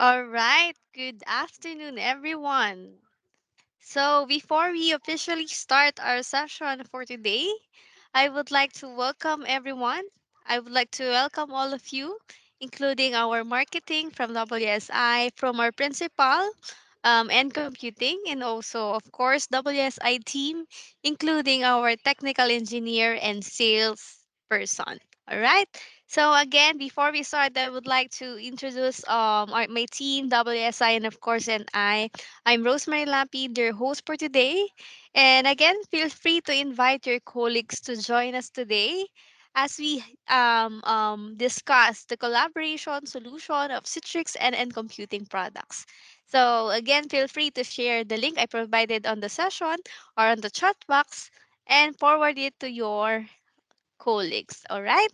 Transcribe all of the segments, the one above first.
All right, good afternoon, everyone. So, before we officially start our session for today, I would like to welcome everyone. I would like to welcome all of you, including our marketing from WSI, from our principal and computing, and also, of course, WSI team, including our technical engineer and sales person. All right. So again, before we start, I would like to introduce my team, WSI, and of course, and I. I'm Rosemary Lapid, your host for today. And again, feel free to invite your colleagues to join us today as we discuss the collaboration solution of Citrix and computing products. So again, feel free to share the link I provided on the session or on the chat box and forward it to your colleagues. All right.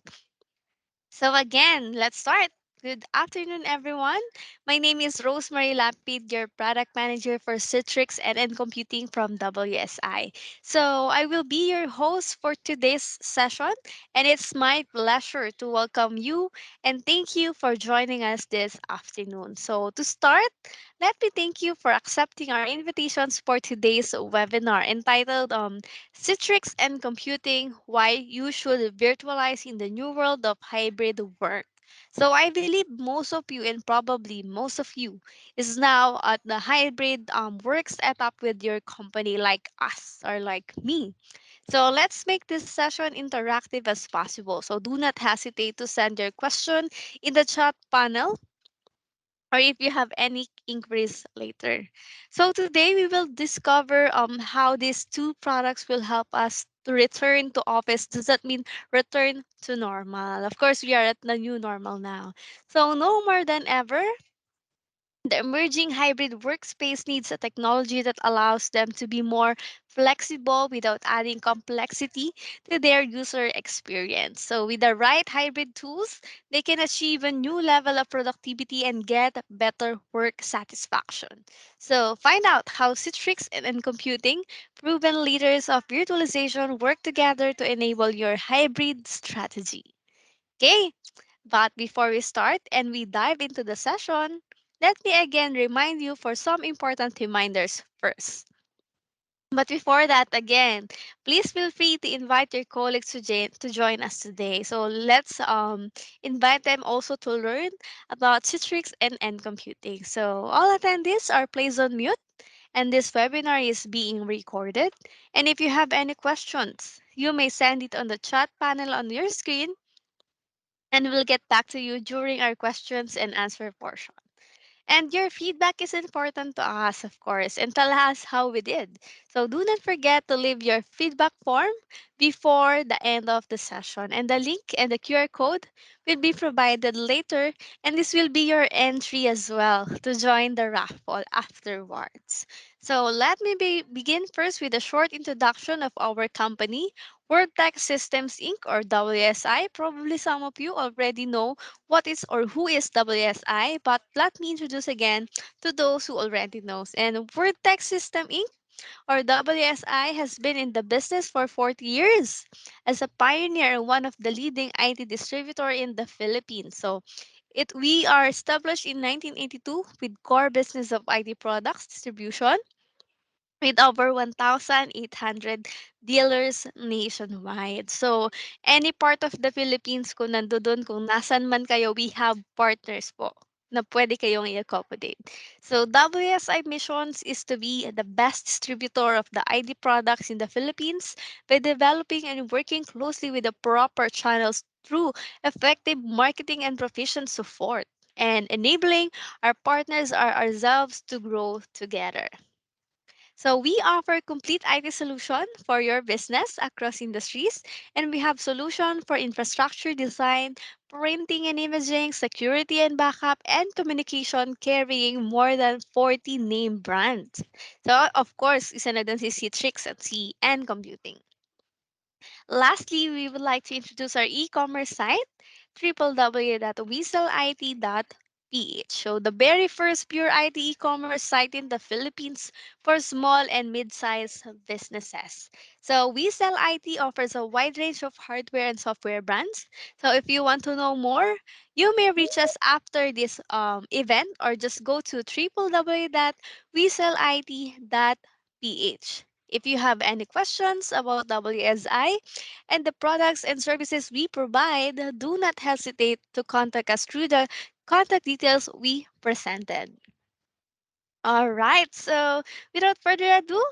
So again, let's start. Good afternoon, everyone. My name is Rosemary Lapid, your product manager for Citrix and Computing from WSI. So I will be your host for today's session, and it's my pleasure to welcome you and thank you for joining us this afternoon. So to start, let me thank you for accepting our invitations for today's webinar entitled Citrix and Computing, Why You Should Virtualize in the New World of Hybrid Work. So I believe most of you and probably most of you is now at the hybrid work setup with your company like us or like me. So let's make this session interactive as possible. So do not hesitate to send your question in the chat panel or if you have any inquiries later. So today we will discover how these two products will help us to return to office. Does that mean return to normal? Of course, we are at the new normal now. So no more than ever, the emerging hybrid workspace needs a technology that allows them to be more flexible without adding complexity to their user experience. So, with the right hybrid tools, they can achieve a new level of productivity and get better work satisfaction. So, find out how Citrix and Computing, proven leaders of virtualization, work together to enable your hybrid strategy. Okay, but before we start and we dive into the session, let me again remind you for some important reminders first. But before that, again, please feel free to invite your colleagues to join us today. So let's invite them also to learn about Citrix and computing. So all attendees are placed on mute, and this webinar is being recorded. And if you have any questions, you may send it on the chat panel on your screen, and we'll get back to you during our questions and answer portion. And your feedback is important to us, of course, and tell us how we did. So do not forget to leave your feedback form before the end of the session. And the link and the QR code will be provided later, and this will be your entry as well to join the raffle afterwards. So let me begin first with a short introduction of our company, Wordtext Systems Inc. or WSI. Probably some of you already know what is or who is WSI, but let me introduce again to those who already knows. And Wordtext System Inc. or WSI has been in the business for 40 years as a pioneer and one of the leading IT distributor in the Philippines. So we are established in 1982 with core business of IT products distribution with over 1,800 dealers nationwide. So, any part of the Philippines, kung nandoon, kung nasan man kayo, we have partners po na pwede kayong i-accommodate. So, WSI missions is to be the best distributor of the ID products in the Philippines by developing and working closely with the proper channels through effective marketing and proficient support and enabling our partners or ourselves to grow together. So we offer complete IT solution for your business across industries, and we have solution for infrastructure design, printing and imaging, security and backup, and communication carrying more than 40 name brands. So of course, isa na dun si Citrix at and Computing. Lastly, we would like to introduce our e-commerce site, www.wesellit.ph. PH. So the very first pure IT e-commerce site in the Philippines for small and mid-sized businesses. So WeSellIt offers a wide range of hardware and software brands. So if you want to know more, you may reach us after this event or just go to www.wesellit.ph. If you have any questions about WSI and the products and services we provide, do not hesitate to contact us through the contact details we presented. All right, so without further ado,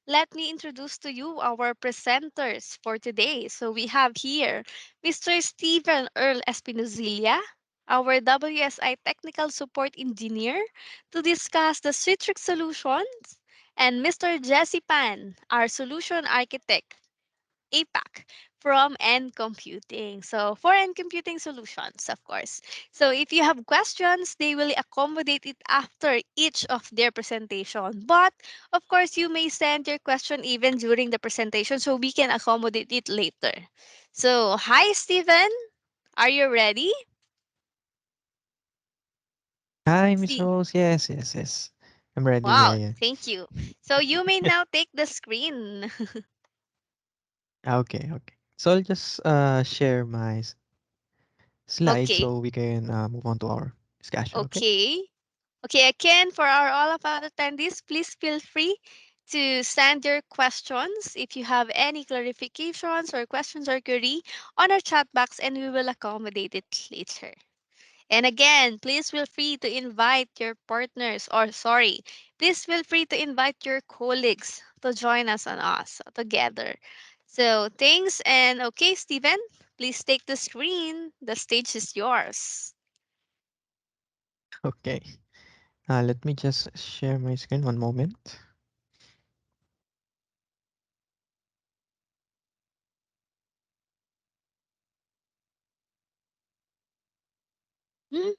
let me introduce to you our presenters for today. So we have here Mr. Stephen Earl Espinozilla, our WSI Technical Support Engineer, to discuss the Citrix solutions, and Mr. Jesse Pan, our Solution Architect APAC from NComputing. So for NComputing solutions, of course. So if you have questions, they will accommodate it after each of their presentation. But of course, you may send your question even during the presentation so we can accommodate it later. So hi, Steven. Are you ready? Hi, Miss See. Rose. Yes, yes, yes. I'm ready. Yeah, Wow, yeah. thank you. So you may now take the screen. Okay, okay. So I'll just share my slide Okay. so we can move on to our discussion. Okay. Okay. Okay, again, for our all of our attendees, please feel free to send your questions if you have any clarifications or questions or query on our chat box and we will accommodate it later. And again, please feel free to invite your partners or sorry, please feel free to invite your colleagues to join us on us together. So thanks and okay, Steven, please take the screen. The stage is yours. Okay. Let me just share my screen. One moment. Hmm?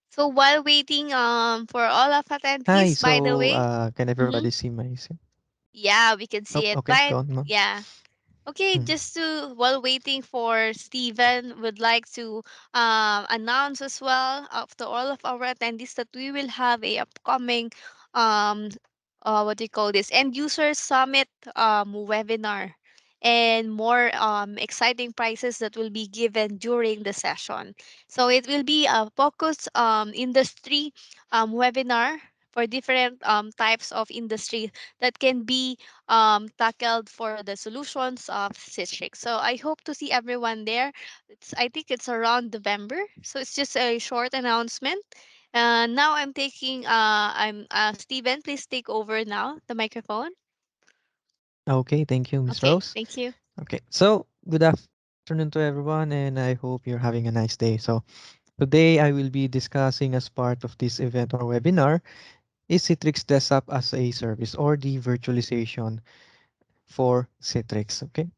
So while waiting for all of Hi. attendees, by the So way, can mm-hmm, everybody see my screen? yeah, we can Oh, see it. okay. But Go on, ma'am. yeah, okay, Hmm. just to while waiting for Steven, would like to announce as well to all of our attendees that we will have a upcoming um what do you call this end user summit webinar and more exciting prizes that will be given during the session. So it will be a focus industry webinar for different types of industry that can be tackled for the solutions of Citrix. So I hope to see everyone there. I think it's around November. So it's just a short announcement. Now I'm Steven, please take over now the microphone. Okay. Thank you, Miss Okay, Rose. thank you. Okay. So good afternoon to everyone, and I hope you're having a nice day. So today I will be discussing as part of this event or webinar is Citrix Desktop as a Service or the virtualization for Citrix. Okay.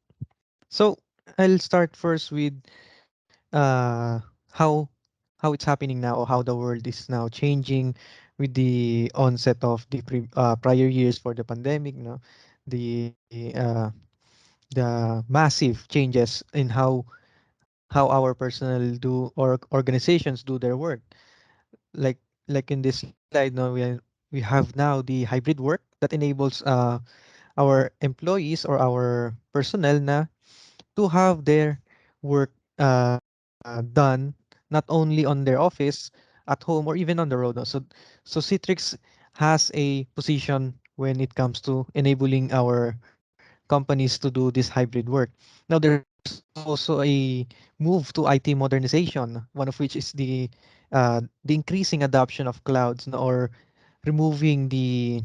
So I'll start first with uh, how how it's happening now or how the world is now changing with the onset of the prior years for the pandemic. You know, the uh, the massive changes in how our personnel do or organizations do their work. Like in this slide, now we have now the hybrid work that enables our employees or our personnel na to have their work done not only on their office, at home, or even on the road. No? So Citrix has a position when it comes to enabling our companies to do this hybrid work. Now there's also a move to IT modernization, one of which is the increasing adoption of clouds, no, or removing the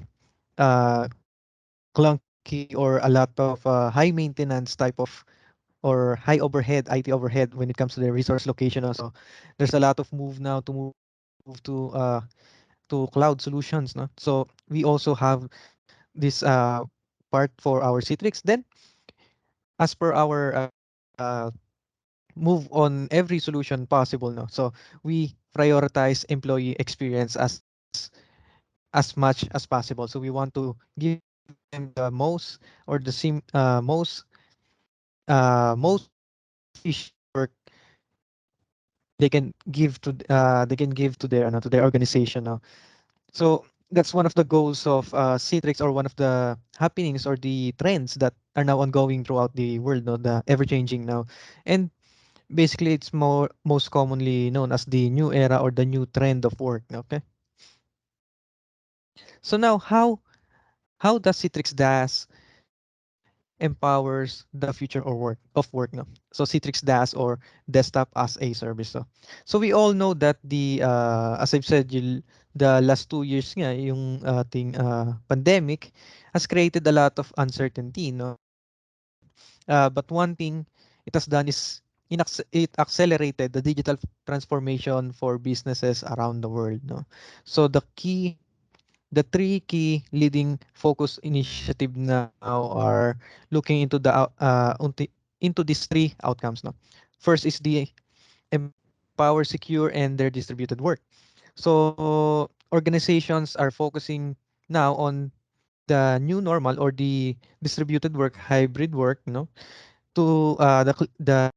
clunky or a lot of high maintenance type of or high overhead IT overhead when it comes to the resource location also. There's a lot of move now to move to cloud solutions, no? So we also have this part for our Citrix. Then as per our move on every solution possible, no? So we prioritize employee experience as much as possible. So we want to give them the most or the most most efficient work they can give to their organization now. So that's one of the goals of Citrix, or one of the happenings or the trends that are now ongoing throughout the world, no, the ever changing now. And basically it's most commonly known as the new era or the new trend of work. Okay. So now how does Citrix DaaS empowers the future or work now? So Citrix DaaS or desktop as a service. So we all know that the as I've said, the last 2 years nga yung ating pandemic has created a lot of uncertainty, no. But one thing it has done is it accelerated the digital transformation for businesses around the world, no. So the three key leading focus initiative now are looking into into these three outcomes, no. First is the empower, secure, and their distributed work. So organizations are focusing now on the new normal or the distributed work, hybrid work, to the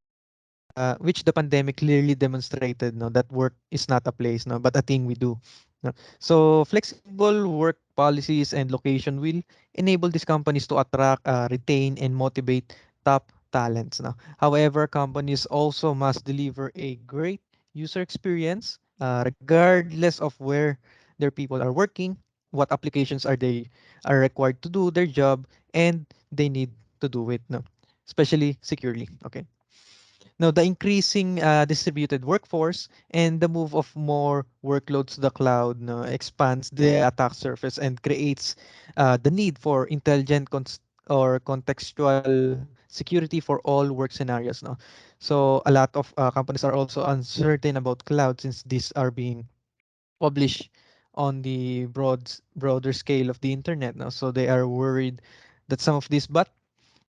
which the pandemic clearly demonstrated, that work is not a place, but a thing we do. No? So flexible work policies and location will enable these companies to attract, retain, and motivate top talents. Now, however, companies also must deliver a great user experience, regardless of where their people are working, what applications are required to do their job, and they need to do it. No, especially securely. Okay. Now, the increasing distributed workforce and the move of more workloads to the cloud, no, expands the attack surface and creates the need for intelligent or contextual security for all work scenarios. No? So a lot of companies are also uncertain about cloud, since these are being published on the broader scale of the internet. No? So they are worried that some of these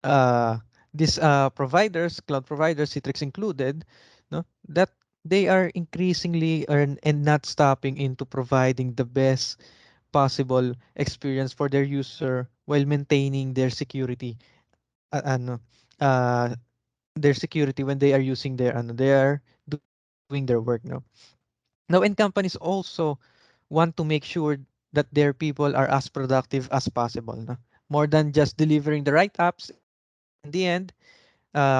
uh, these providers, cloud providers, Citrix included, no, that they are increasingly and not stopping into providing the best possible experience for their user while maintaining ano, uh, their security when they are using they are doing their work now. Now, and companies also want to make sure that their people are as productive as possible, no? More than just delivering the right apps in the end.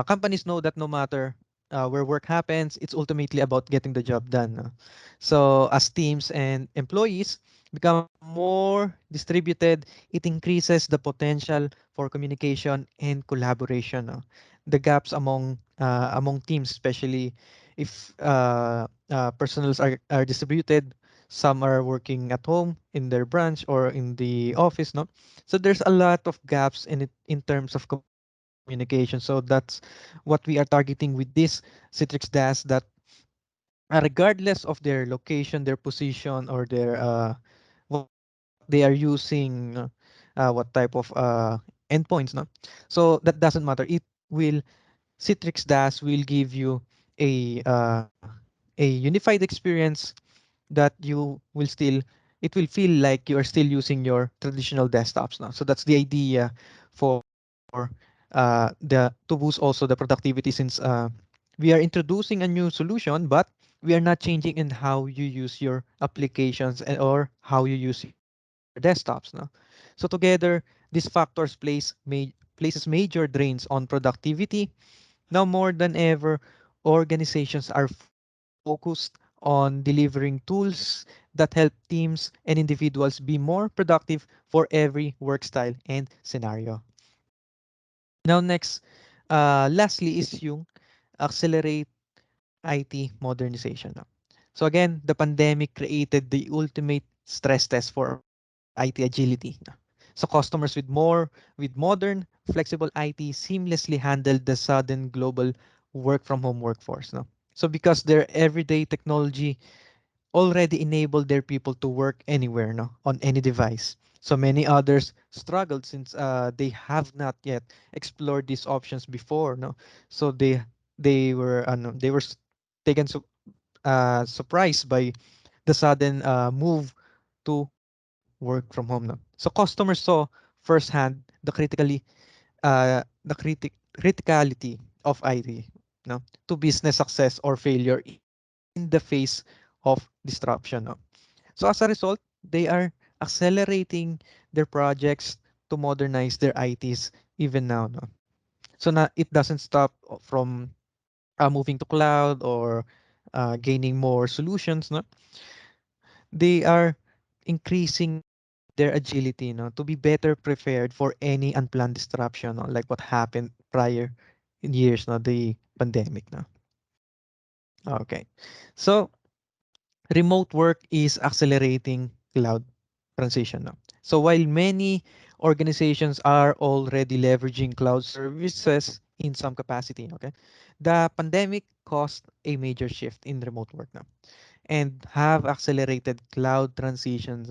Companies know that no matter where work happens, it's ultimately about getting the job done. No? So as teams and employees become more distributed, it increases the potential for communication and collaboration. No? The gaps among teams, especially if personals are distributed. Some are working at home in their branch or in the office. No, so there's a lot of gaps in terms of communication. So that's what we are targeting with this Citrix DaaS, that regardless of their location, their position, or their what they are using, what type of endpoints, no. So that doesn't matter. It will Citrix DaaS will give you a unified experience that you will still it will feel like you are still using your traditional desktops now. So that's the idea for the to boost also the productivity, since we are introducing a new solution, but we are not changing in how you use your applications or how you use your desktops now. So together, these factors places major drains on productivity. Now more than ever, organizations are focused on delivering tools that help teams and individuals be more productive for every work style and scenario. Now next, lastly is yung accelerate IT modernization. No? So again, the pandemic created the ultimate stress test for IT agility. No? So customers with modern, flexible IT seamlessly handled the sudden global work from home workforce. No? So because their everyday technology already enabled their people to work anywhere, no, on any device. So many others struggled, since they have not yet explored these options before, no. So they were taken surprised by the sudden move to work from home, no. So customers saw firsthand the criticality of IT, no, to business success or failure in the face of disruption. No? So as a result, they are accelerating their projects to modernize their ITs even now. No? So it doesn't stop from moving to cloud or gaining more solutions. No? They are increasing their agility, no, to be better prepared for any unplanned disruption, no, like what happened prior in years, no, the pandemic. No? Okay. So remote work is accelerating cloud transition now. So while many organizations are already leveraging cloud services in some capacity, okay, the pandemic caused a major shift in remote work now and have accelerated cloud transitions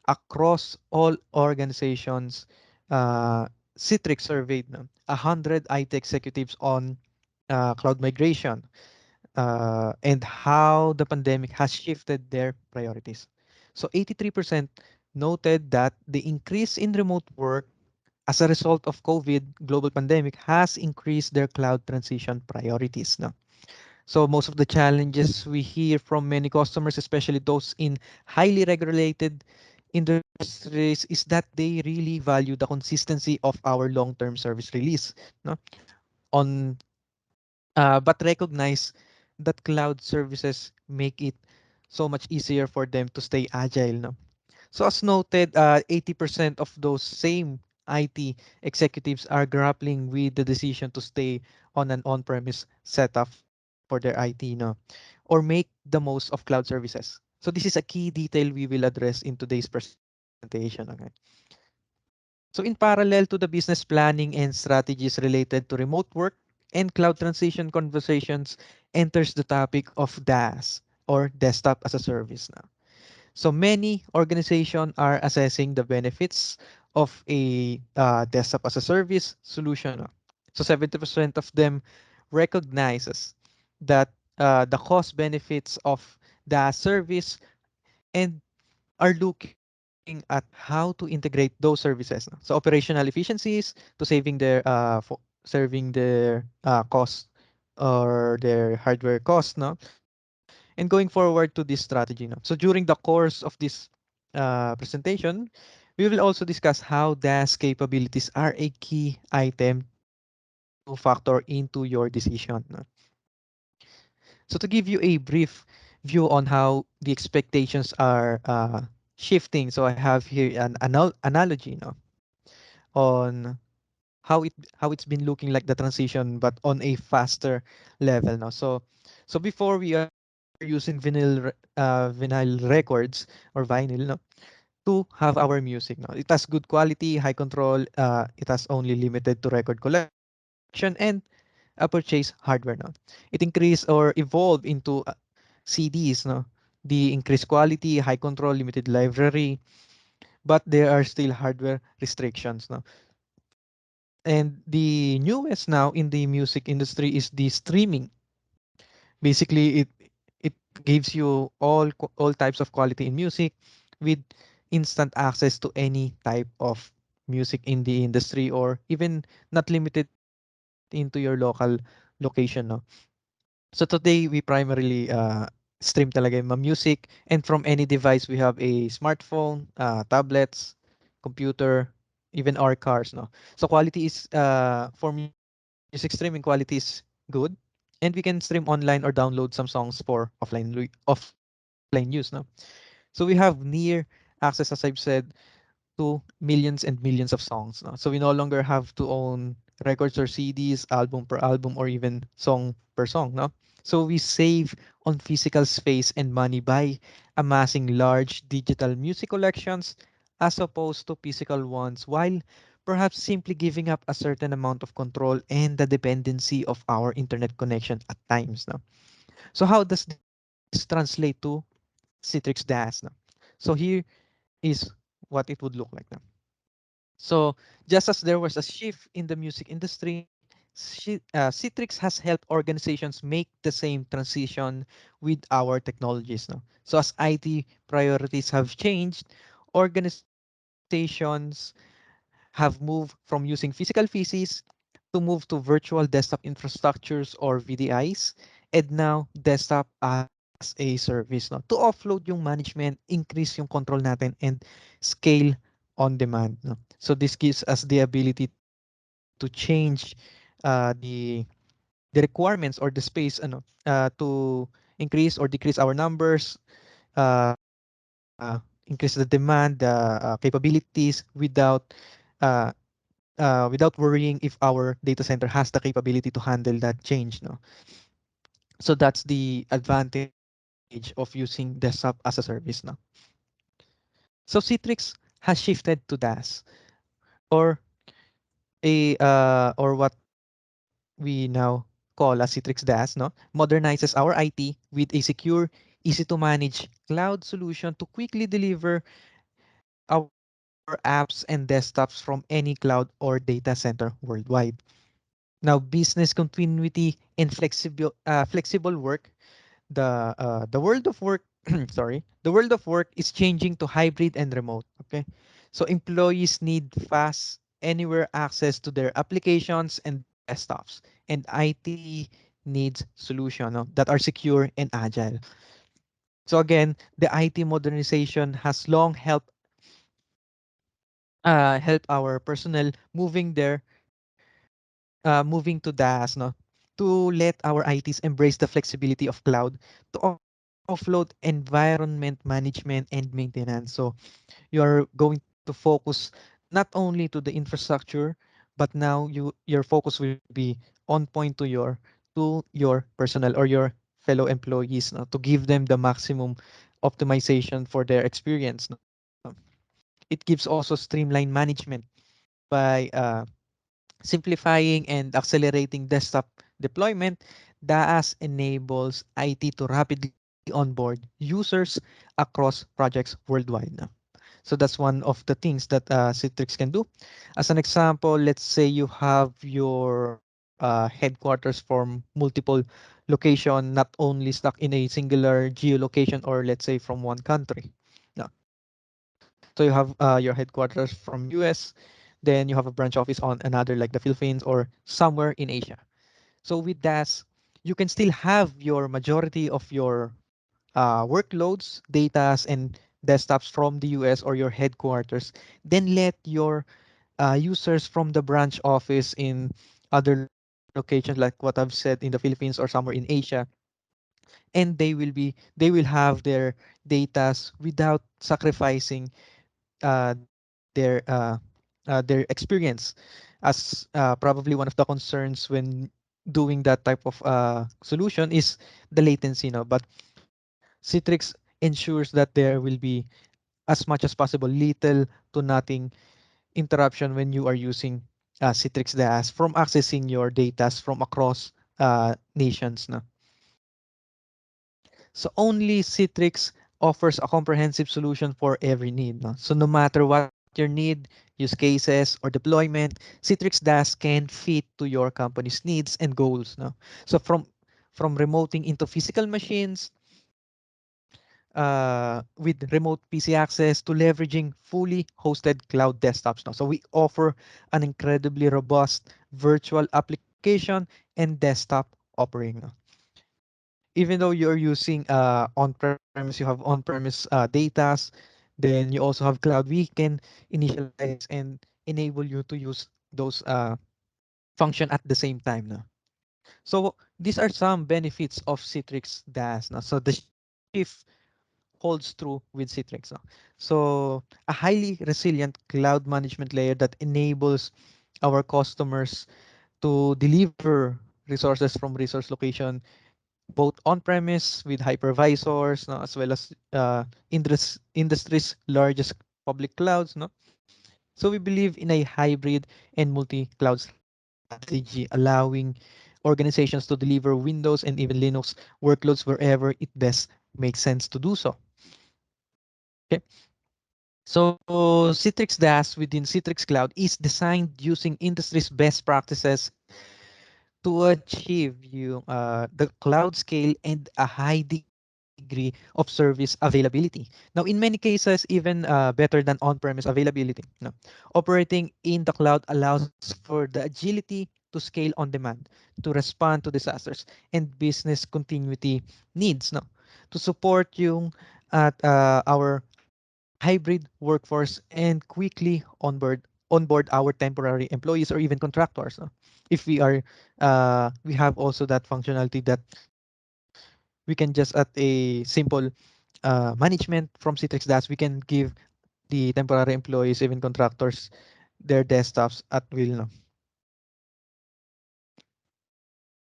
across all organizations. Uh, Citrix surveyed 100 IT executives on cloud migration and how the pandemic has shifted their priorities. So 83% noted that the increase in remote work as a result of COVID global pandemic has increased their cloud transition priorities. No? So most of the challenges we hear from many customers, especially those in highly regulated industries, is that they really value the consistency of our long-term service release. No? On but recognize that cloud services make it so much easier for them to stay agile. No? So as noted, 80% of those same IT executives are grappling with the decision to stay on an on-premise setup for their IT, no? Or make the most of cloud services. So this is a key detail we will address in today's presentation. Okay? So in parallel to the business planning and strategies related to remote work and cloud transition conversations enters the topic of DaaS or desktop as a service now. So many organizations are assessing the benefits of a desktop as a service solution. No? So 70% of them recognizes that the cost benefits of the service and are looking at how to integrate those services. No? So operational efficiencies to saving their cost or their hardware cost, no? And going forward to this strategy, no? So during the course of this presentation, we will also discuss how DaaS capabilities are a key item to factor into your decision. No? So to give you a brief view on how the expectations are shifting, so I have here an analogy, no, on how it's been looking like the transition, but on a faster level. No, so before we are using vinyl records or vinyl, no, to have our music. No, it has good quality, high control. It has only limited to record collection and a purchase hardware. No, it increase or evolve into CDs. No, the increased quality, high control, limited library, but there are still hardware restrictions. No, and the newest now in the music industry is the streaming. Basically, it gives you all types of quality in music with instant access to any type of music in the industry or even not limited into your local location. No, so today we primarily stream talaga yung mga music, and from any device we have a smartphone, tablets, computer, even our cars. No, so quality is for music streaming quality is good, and we can stream online or download some songs for offline use. No, so we have near access, as I've said, to millions and millions of songs. No? So we no longer have to own records or CDs, album per album, or even song per song. No? So we save on physical space and money by amassing large digital music collections as opposed to physical ones, while perhaps simply giving up a certain amount of control and the dependency of our internet connection at times. No? So how does this translate to Citrix DaaS? No? So here is what it would look like now. So just as there was a shift in the music industry, Citrix has helped organizations make the same transition with our technologies. No? So as IT priorities have changed, organizations have moved from using physical PCs to move to virtual desktop infrastructures or VDIs, and now desktop as a as a service, no, to offload yung management, increase yung control natin, and scale on demand, no. So this gives us the ability to change the requirements or the space, to increase or decrease our numbers, increase the demand, the capabilities uh, without worrying if our data center has the capability to handle that change, no. So that's the advantage of using desktop as a service now. So Citrix has shifted to DaaS, or what we now call as Citrix DaaS, no, modernizes our IT with a secure, easy to manage cloud solution to quickly deliver our apps and desktops from any cloud or data center worldwide. Now, business continuity and flexible work, the world of work sorry, the world of work is changing to hybrid and remote. Okay, so employees need fast anywhere access to their applications and desktops, and IT needs solution, no, that are secure and agile. So again, the IT modernization has long help our personnel moving to DaaS, no, to let our ITs embrace the flexibility of cloud, to offload environment management and maintenance. So you're going to focus not only to the infrastructure, but now your focus will be on point to your personnel or your fellow employees, no, to give them the maximum optimization for their experience, no. It gives also streamlined management by simplifying and accelerating desktop deployment. DaaS enables IT to rapidly onboard users across projects worldwide. So that's one of the things that Citrix can do. As an example, let's say you have your headquarters from multiple location, not only stuck in a singular geolocation, or let's say from one country. No. So you have your headquarters from US, then you have a branch office on another like the Philippines or somewhere in Asia. So with that, you can still have your majority of your workloads, datas, and desktops from the US or your headquarters. Then let your users from the branch office in other locations, like what I've said, in the Philippines or somewhere in Asia, and they will have their datas without sacrificing their experience, as probably one of the concerns when doing that type of solution is the latency, no. But Citrix ensures that there will be as much as possible little to nothing interruption when you are using Citrix DaaS from accessing your data from across nations, no. So only Citrix offers a comprehensive solution for every need, no? So no matter what your need, use cases, or deployment, Citrix DaaS can fit to your company's needs and goals, no? So from remoting into physical machines, with remote PC access, to leveraging fully hosted cloud desktops, no? So we offer an incredibly robust virtual application and desktop offering, no? Even though you're using on-premise, you have on-premise datas, then you also have cloud. We can initialize and enable you to use those function at the same time now. So these are some benefits of Citrix DaaS now. So the shift holds true with Citrix now. So a highly resilient cloud management layer that enables our customers to deliver resources from resource location, both on-premise with hypervisors, no, as well as industry's largest public clouds, no. So we believe in a hybrid and multi-cloud strategy, allowing organizations to deliver Windows and even Linux workloads wherever it best makes sense to do so. Okay. So Citrix DaaS within Citrix Cloud is designed using industry's best practices to achieve the cloud scale and a high degree of service availability. Now, in many cases, even better than on-premise availability. No. Operating in the cloud allows for the agility to scale on demand, to respond to disasters and business continuity needs. No. to support yung at our hybrid workforce and quickly onboard our temporary employees or even contractors. No? If we are we have also that functionality that we can just at a simple management from Citrix DAS, we can give the temporary employees, even contractors, their desktops at will. No?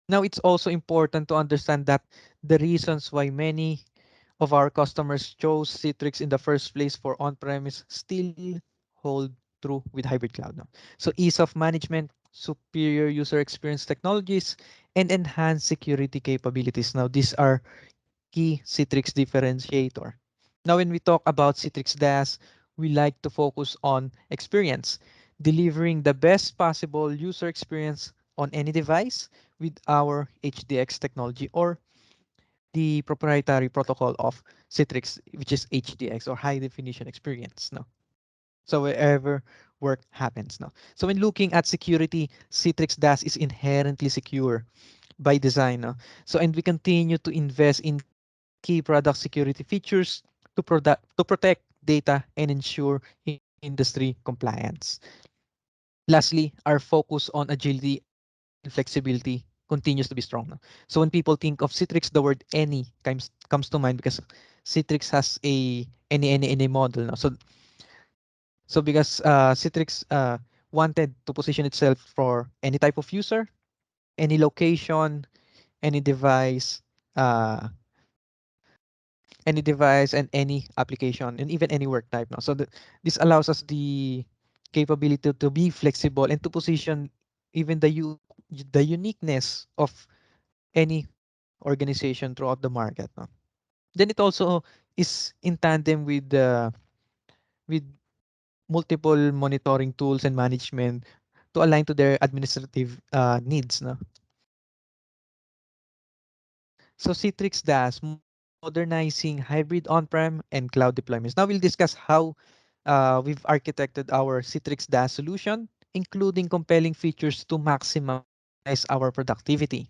Now, it's also important to understand that the reasons why many of our customers chose Citrix in the first place for on-premise still hold true with hybrid cloud now. So ease of management, superior user experience technologies, and enhanced security capabilities. Now, these are key Citrix differentiator. Now, when we talk about Citrix DAS, we like to focus on experience, delivering the best possible user experience on any device with our HDX technology or the proprietary protocol of Citrix, which is HDX or high definition experience. No, so wherever work happens. No, so when looking at security, Citrix DAS is inherently secure by design. No? So and we continue to invest in key product security features to protect data and ensure industry compliance. Lastly, our focus on agility and flexibility continues to be strong. No? So when people think of Citrix, the word any comes to mind because Citrix has a any model. No? So because Citrix wanted to position itself for any type of user, any location, any device, uh, and any application, and even any work type now. So this allows us the capability to be flexible and to position even the uniqueness of any organization throughout the market. No? Then it also is in tandem with multiple monitoring tools and management to align to their administrative needs. No? So Citrix DAS, modernizing hybrid on-prem and cloud deployments. Now we'll discuss how we've architected our Citrix DAS solution, including compelling features to maximize our productivity.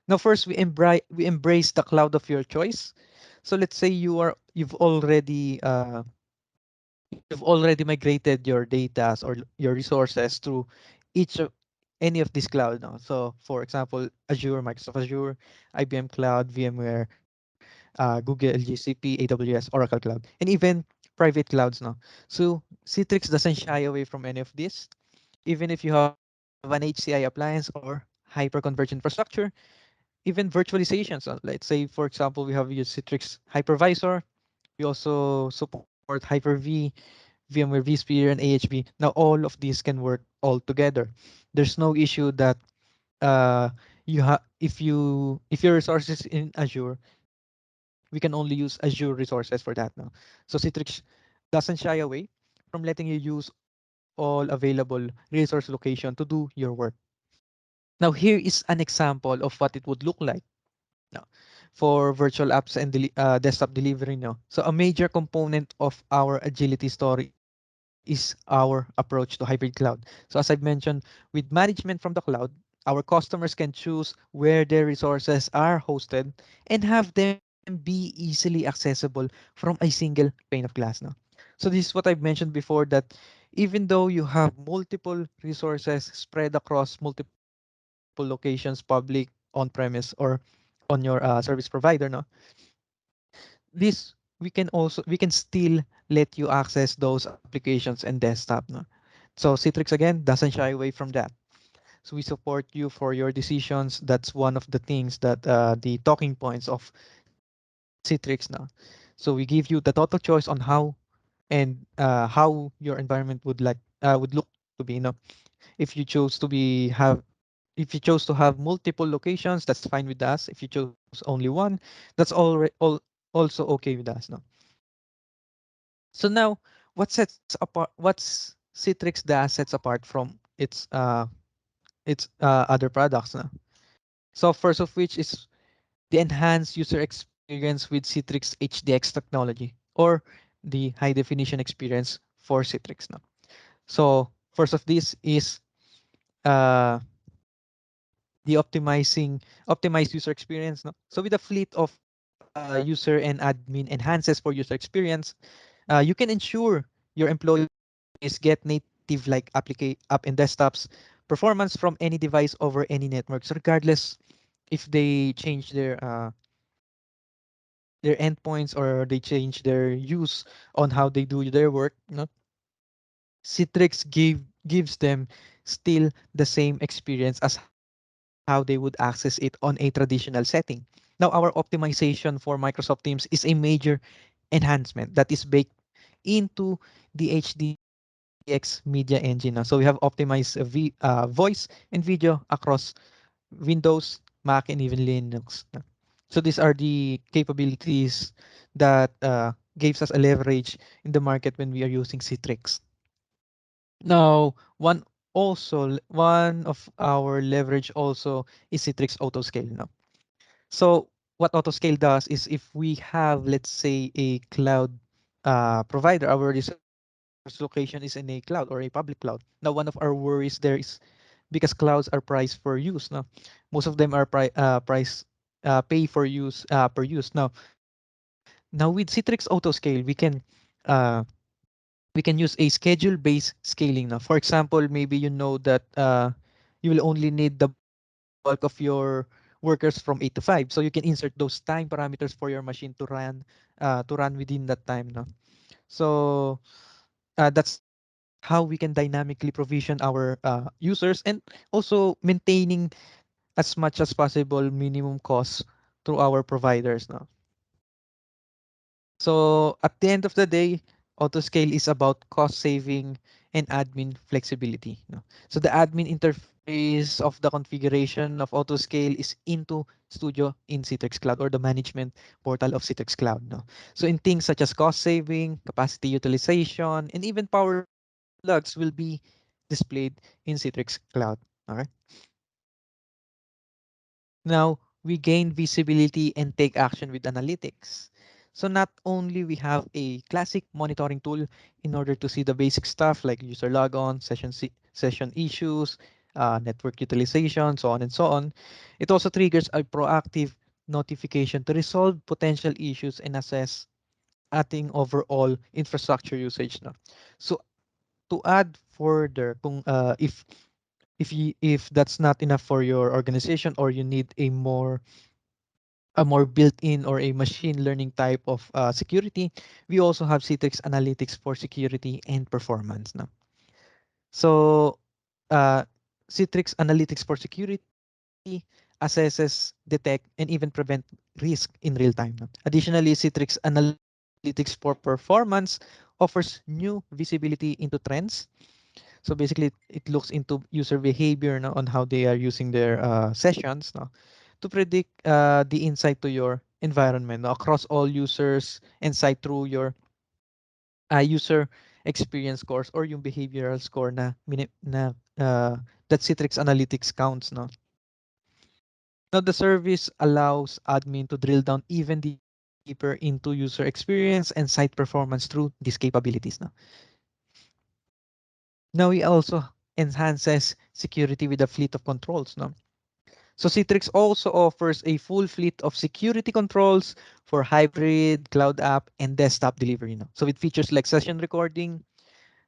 Now first we embrace the cloud of your choice. So let's say you've already migrated your data or your resources through each of any of these cloud now. So for example, Azure, Microsoft Azure, IBM Cloud, VMware, Google, GCP, AWS, Oracle Cloud, and even private clouds now. So Citrix doesn't shy away from any of this. Even if you have an HCI appliance or hyper-converged infrastructure, even virtualization. So let's say, for example, we have used Citrix Hypervisor. We also support Hyper-V, VMware vSphere, and AHV. Now all of these can work all together. There's no issue that you have if your resources in Azure, we can only use Azure resources for that now. So Citrix doesn't shy away from letting you use all available resource location to do your work. Now here is an example of what it would look like now for virtual apps and desktop delivery now. So a major component of our agility story is our approach to hybrid cloud. So as I've mentioned, with management from the cloud, our customers can choose where their resources are hosted and have them be easily accessible from a single pane of glass now. So this is what I've mentioned before that even though you have multiple resources spread across multiple locations, public, on-premise, or on your service provider, no, this we can still let you access those applications and desktop. No? So Citrix again doesn't shy away from that. So we support you for your decisions. That's one of the things that the talking points of Citrix now. So we give you the total choice on how your environment would look to be. You know, if you chose to be have if you chose to have multiple locations, that's fine with us. If you chose only one, that's also okay with us. No. So now, what's Citrix DAS sets apart from its other products? No? So first of which is the enhanced user experience with Citrix HDX technology or the high definition experience for Citrix. No? So first of this is uh, the optimized user experience. No? So with a fleet of user and admin enhances for user experience, you can ensure your employees get native like app and desktops performance from any device over any networks, regardless if they change their endpoints or they change their use on how they do their work. No, gives them still the same experience as how they would access it on a traditional setting. Now, our optimization for Microsoft Teams is a major enhancement that is baked into the HDX Media Engine. Now. So we have optimized voice and video across Windows, Mac, and even Linux. No. So these are the capabilities that gives us a leverage in the market when we are using Citrix. Now, one of our leverage also is Citrix Autoscale now. So what Autoscale does is if we have, let's say, a cloud provider, our resource location is in a cloud or a public cloud. Now, one of our worries there is because clouds are priced for use. Now, most of them are price pay for use per use. Now with Citrix Autoscale, uh, we can use a schedule-based scaling. Now, for example, maybe you know that you will only need the bulk of your workers from 8 to 5. So you can insert those time parameters for your machine to run within that time. No? So that's how we can dynamically provision our users and also maintaining as much as possible minimum costs through our providers now. So at the end of the day, autoscale is about cost saving and admin flexibility. No? So the admin interface of the configuration of autoscale is into Studio in Citrix Cloud or the management portal of Citrix Cloud. No? So in things such as cost saving, capacity utilization, and even power plugs will be displayed in Citrix Cloud. Okay. Now, we gain visibility and take action with analytics. So not only we have a classic monitoring tool in order to see the basic stuff like user logon, session issues, network utilization, so on and so on. It also triggers a proactive notification to resolve potential issues and assess ating overall infrastructure usage. No? So to add further, if that's not enough for your organization or you need a more built-in or a machine learning type of security, we also have Citrix Analytics for security and performance now. So uh, Citrix Analytics for security assesses, detect, and even prevent risk in real time. No? Additionally, Citrix Analytics for performance offers new visibility into trends. So basically, it looks into user behavior no, on how they are using their sessions no, to predict the insight to your environment no, across all users and site through your user experience scores or yung behavioral score that Citrix Analytics counts. No? Now, the service allows admin to drill down even deeper into user experience and site performance through these capabilities. No? Now, we also enhances security with a fleet of controls. No? So Citrix also offers a full fleet of security controls for hybrid, cloud app, and desktop delivery. No? So with features like session recording,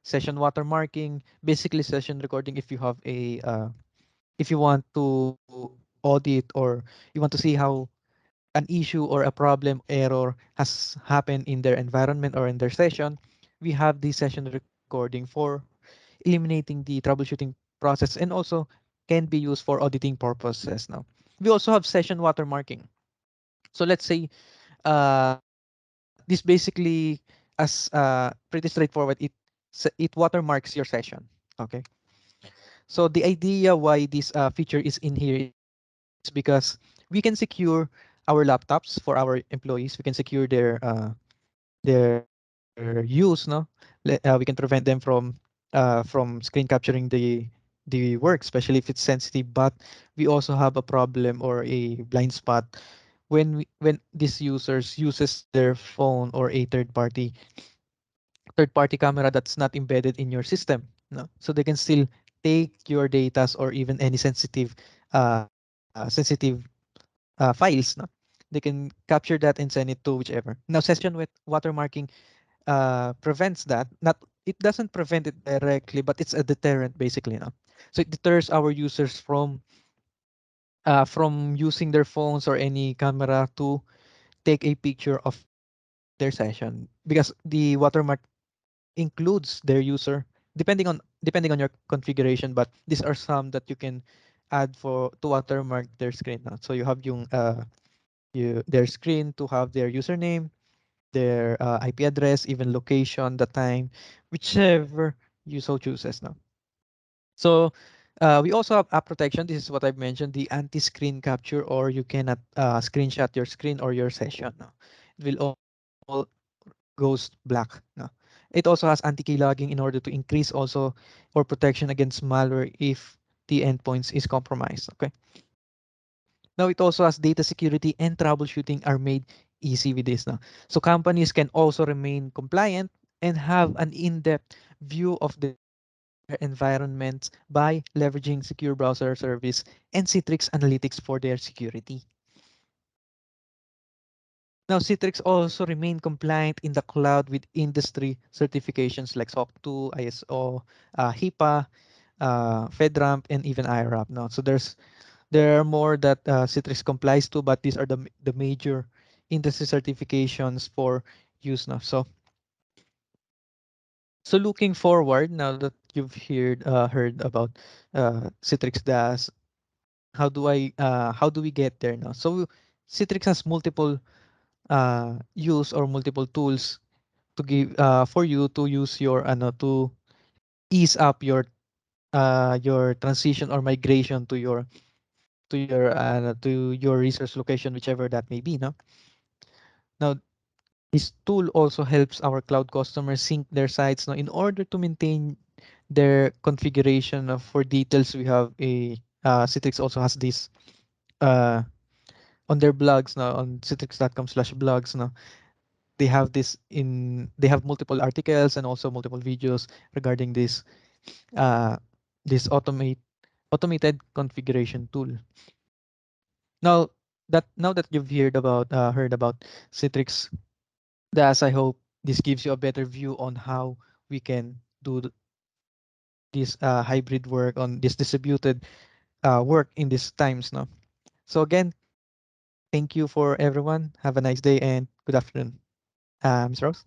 session watermarking, basically session recording if you have if you want to audit or you want to see how an issue or a problem error has happened in their environment or in their session, we have the session recording for eliminating the troubleshooting process and also can be used for auditing purposes now. We also have session watermarking. So let's say this basically as pretty straightforward. It watermarks your session. Okay. So the idea why this feature is in here is because we can secure our laptops for our employees. We can secure their use. No, we can prevent them from screen capturing the work, especially if it's sensitive. But we also have a problem or a blind spot when these users uses their phone or a third party camera that's not embedded in your system. No, so they can still take your data or even any sensitive files no, that they can capture that and send it to whichever. Now, session with watermarking prevents that. Not it doesn't prevent it directly, but it's a deterrent basically. No, so it deters our users from using their phones or any camera to take a picture of their session because the watermark includes their user depending on your configuration, but these are some that you can add for to watermark their screen. No? So you have their screen to have their username, their IP address, even location, the time, whichever you so chooses now. So we also have app protection. This is what I've mentioned, the anti-screen capture, or you cannot screenshot your screen or your session. No? It will all goes black. No? It also has anti-key logging in order to increase also or protection against malware if the endpoints is compromised. Okay. Now it also has data security and troubleshooting are made easy with this now. So companies can also remain compliant and have an in-depth view of their environments by leveraging secure browser service and Citrix Analytics for their security. Now, Citrix also remain compliant in the cloud with industry certifications like SOC 2, ISO, HIPAA, FedRAMP, and even IRAP. Now, so there are more that Citrix complies to, but these are the major industry certifications for use now. So looking forward, now that you've heard about Citrix DAS, how do we get there now? So Citrix has multiple use or multiple tools to give for you to use your to ease up your transition or migration to your resource location, whichever that may be. No, now this tool also helps our cloud customers sync their sites now in order to maintain their configuration. For details, we have a Citrix also has this uh, on their blogs now on citrix.com/blogs now. They have multiple articles and also multiple videos regarding uh, this automated configuration tool. Now that you've heard about Citrix DAS, I hope this gives you a better view on how we can do this hybrid work on this distributed work in these times now. So again, thank you for everyone. Have a nice day and good afternoon. Ms. Rose.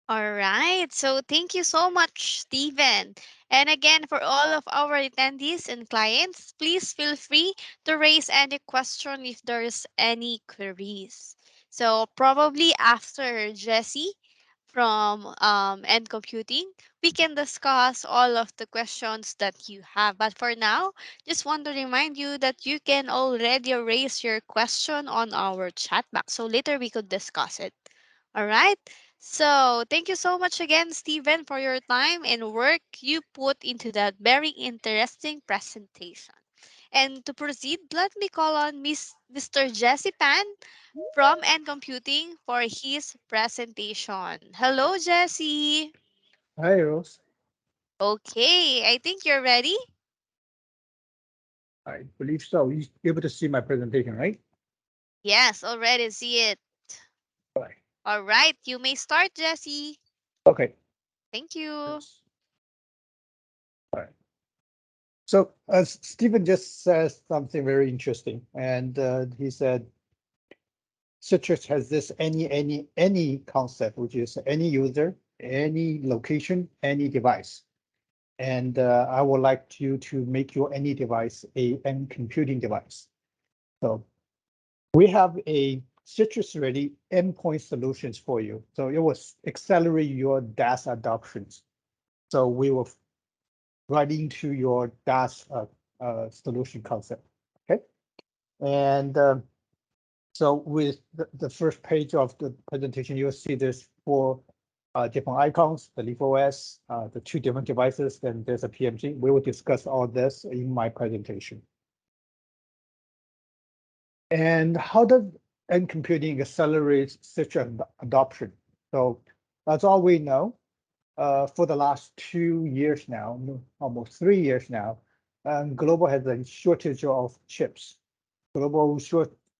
All right. So thank you so much, Steven. And again, for all of our attendees and clients, please feel free to raise any question if there's any queries. So probably after Jesse from End Computing, we can discuss all of the questions that you have. But for now, just want to remind you that you can already raise your question on our chat box. So later we could discuss it. All right. So, thank you so much again, Steven, for your time and work you put into that very interesting presentation. And to proceed, let me call on Mr. Jesse Pan from N Computing for his presentation. Hello, Jesse. Hi, Rose. Okay, I think you're ready. I believe so. You're able to see my presentation, right? Yes, already see it. Right. All right, you may start, Jesse. Okay. Thank you. Yes. All right. So, Stephen just says something very interesting, and he said Citrix has this any concept, which is any user, any location, any device. And I would like you to make your any device a N computing device. So we have a Citrix ready endpoint solutions for you. So it will accelerate your DAS adoptions. So we will right into your DAS solution concept. Okay. And so with the first page of the presentation, you'll see there's four different icons, the LeafOS, the two different devices, then there's a PMG. We will discuss all this in my presentation. And how does end computing accelerate such an adoption? So that's all we know. For the last 2 years now, almost 3 years now, global has a shortage of chips, global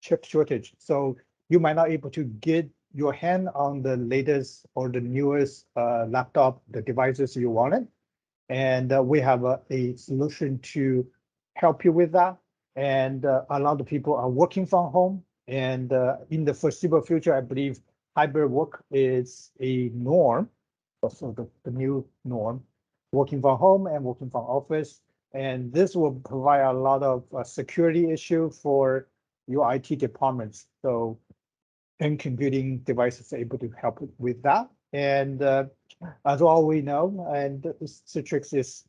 chip shortage. So you might not able to get your hand on the latest or the newest laptop, the devices you wanted. And we have a solution to help you with that. And a lot of people are working from home. And in the foreseeable future, I believe hybrid work is a norm, also the new norm, working from home and working from office. And this will provide a lot of security issue for your IT departments. So and computing devices are able to help with that. And as all we know, and Citrix is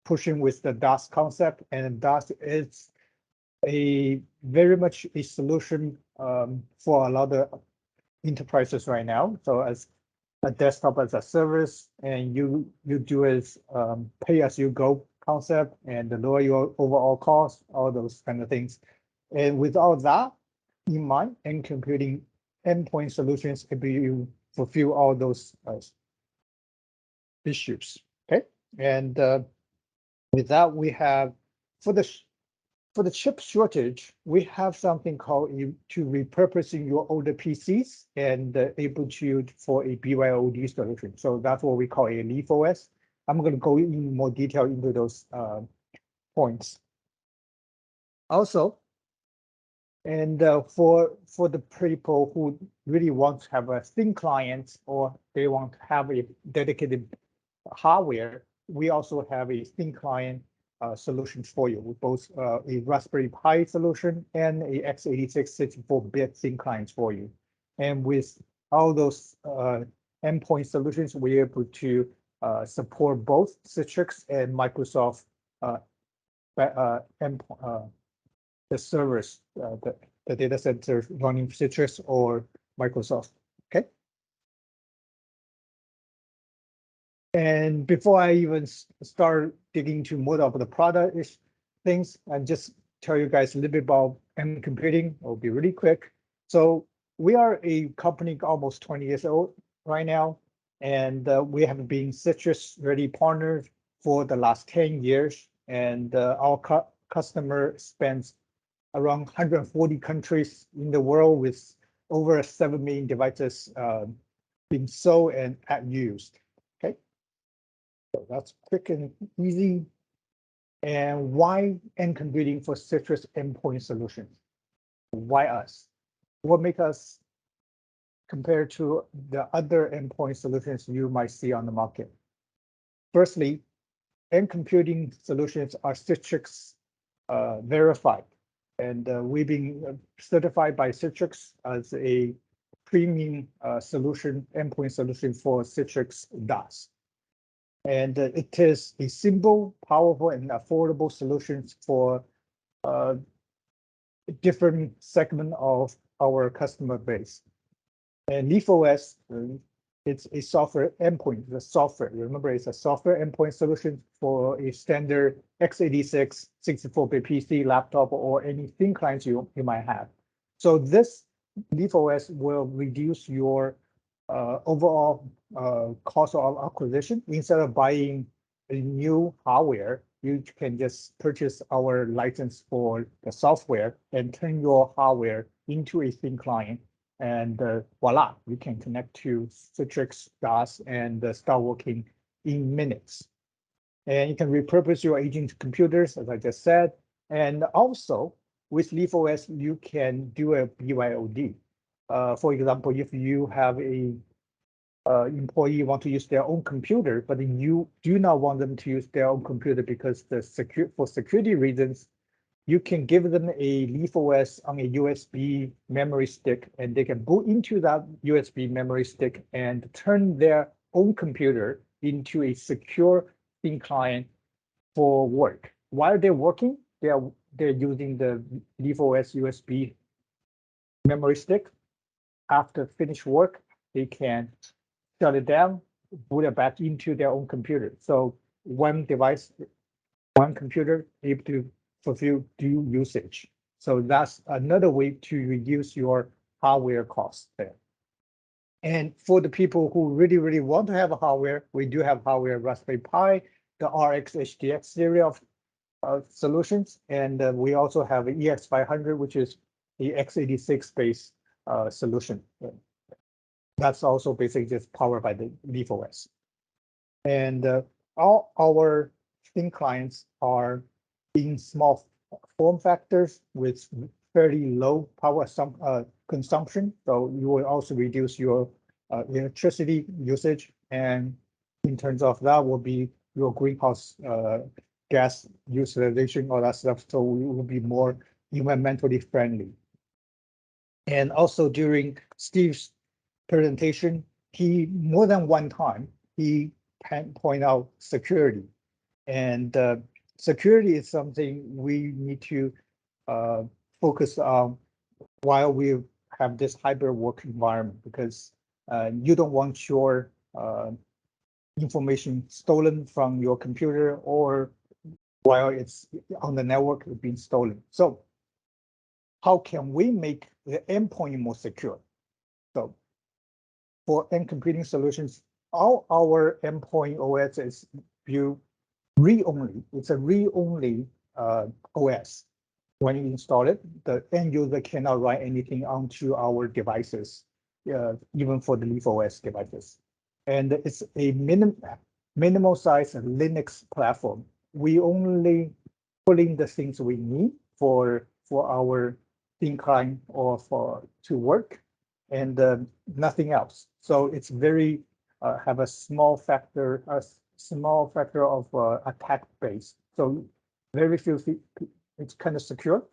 pushing with the DOS concept, and DOS is a very much a solution for a lot of enterprises right now. So as a desktop as a service, and you do as pay as you go concept and lower your overall cost, all those kind of things. And with all that in mind, and computing endpoint solutions able to fulfill all those issues. Okay, and with that we have for the chip shortage, we have something called to repurposing your older PCs and able to for a BYOD solution. So that's what we call a Leaf OS. I'm going to go in more detail into those points. Also, and for the people who really want to have a thin client or they want to have a dedicated hardware, we also have a thin client solution for you with both a Raspberry Pi solution and a x86 64-bit thin clients for you. And with all those endpoint solutions, we're able to support both Citrix and Microsoft the servers, the data center running Citrix or Microsoft. Okay. And before I even start digging into more of the product things, and just tell you guys a little bit about Endcomputing. It'll be really quick. So we are a company almost 20 years old right now, and we have been Citrix ready partners for the last 10 years. And our customer spends around 140 countries in the world with over 7 million devices being sold and used. Okay, so that's quick and easy. And why Endcomputing for Citrix endpoint solutions? Why us? What makes us compared to the other endpoint solutions you might see on the market? Firstly, Endcomputing solutions are Citrix verified. And we've been certified by Citrix as a premium solution, endpoint solution for Citrix DOS. And it is a simple, powerful, and affordable solution for different segment of our customer base. And Leaf OS, it's a software endpoint, the software. Remember, it's a software endpoint solution for a standard x86 64-bit PC, laptop, or any thin clients you might have. So this Leaf OS will reduce your overall cost of acquisition. Instead of buying a new hardware, you can just purchase our license for the software and turn your hardware into a thin client. And voila, you can connect to Citrix DOS and start working in minutes. And you can repurpose your aging computers, as I just said. And also, with Leaf OS, you can do a BYOD. For example, if you have a employee want to use their own computer, but you do not want them to use their own computer because for security reasons, you can give them a Leaf OS on a USB memory stick, and they can boot into that USB memory stick and turn their own computer into a secure thin client for work. While they're working, they're using the Leaf OS USB memory stick. After finish work, they can shut it down, boot it back into their own computer. So one device, one computer able to fulfill dual usage. So that's another way to reduce your hardware costs there. And for the people who really, really want to have a hardware, we do have hardware Raspberry Pi, the RX HDX series of solutions. And we also have an EX500, which is the x86 based solution. That's also basically just powered by the LeafOS. And all our thin clients are in small form factors with fairly low power consumption. So you will also reduce your electricity usage. And in terms of that will be your greenhouse gas utilization, all that stuff. So we will be more environmentally friendly. And also during Steve's presentation, he more than one time, he point out security. And security is something we need to focus on while we have this hybrid work environment, because you don't want your information stolen from your computer or while it's on the network being stolen. So how can we make the endpoint more secure? So for end computing solutions, all our endpoint OS is built read-only. It's a read-only OS. When you install it, the end user cannot write anything onto our devices, even for the LeafOS devices. And it's a minimal size Linux platform. We only put in the things we need for our thin client or to work, and nothing else. So it's very have a small factor of attack base. So very few. It's kind of secure,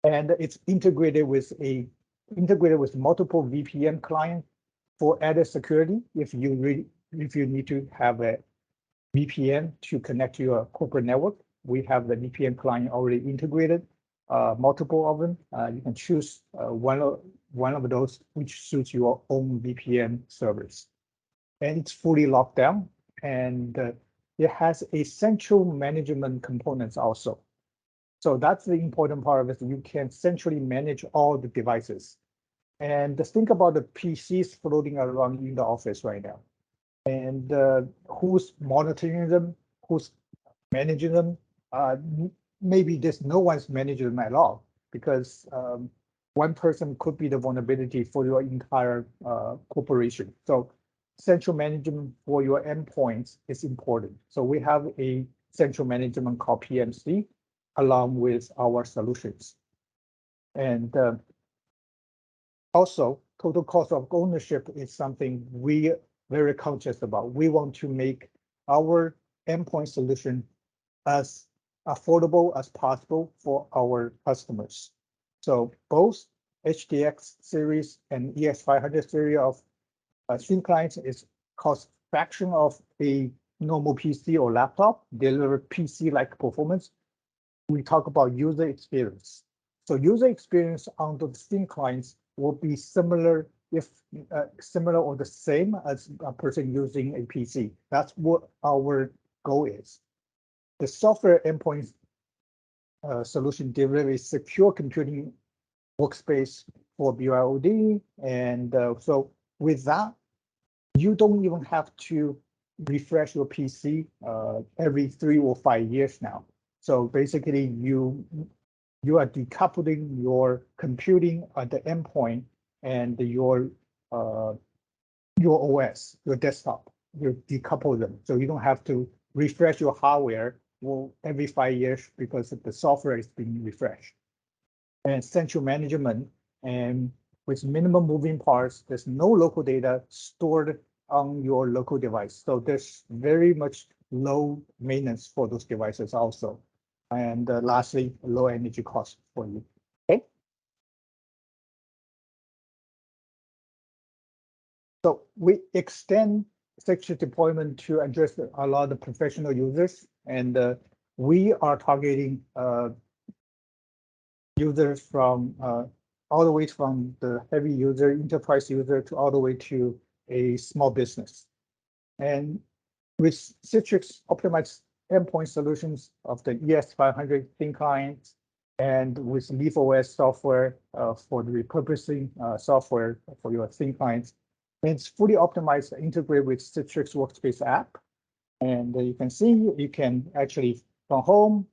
and it's integrated with multiple VPN clients for added security. If you need to have a VPN to connect to your corporate network, we have the VPN client already integrated, multiple of them. You can choose one of those which suits your own VPN service. And it's fully locked down, and it has a central management components also. So that's the important part of it. You can centrally manage all the devices. And just think about the PCs floating around in the office right now. And who's monitoring them, who's managing them? Maybe there's no one's managing them at all, because one person could be the vulnerability for your entire corporation. So central management for your endpoints is important. So we have a central management called Pmz along with our solutions. And also, total cost of ownership is something we very conscious about. We want to make our endpoint solution as affordable as possible for our customers. So both HDX series and EX500 series of thin clients is cost fraction of a normal PC or laptop, deliver PC-like performance. We talk about user experience. So user experience on the thin clients will be similar, if similar or the same as a person using a PC. That's what our goal is. The software endpoint solution delivers secure computing workspace for BYOD. And so with that, you don't even have to refresh your PC every 3 or 5 years now. So basically, you are decoupling your computing at the endpoint and your OS, your desktop. You decouple them, so you don't have to refresh your hardware every 5 years because the software is being refreshed. And central management, and with minimum moving parts, there's no local data stored on your local device. So there's very much low maintenance for those devices also. And lastly, low energy cost for you. Okay. So we extend secure deployment to address a lot of the professional users, and we are targeting users from all the way from the heavy user, enterprise user, to all the way to a small business. And with Citrix optimized endpoint solutions of the ES500 thin clients, and with LeafOS software for the repurposing software for your thin clients, and it's fully optimized, integrated with Citrix Workspace app. And you can see you can actually from home,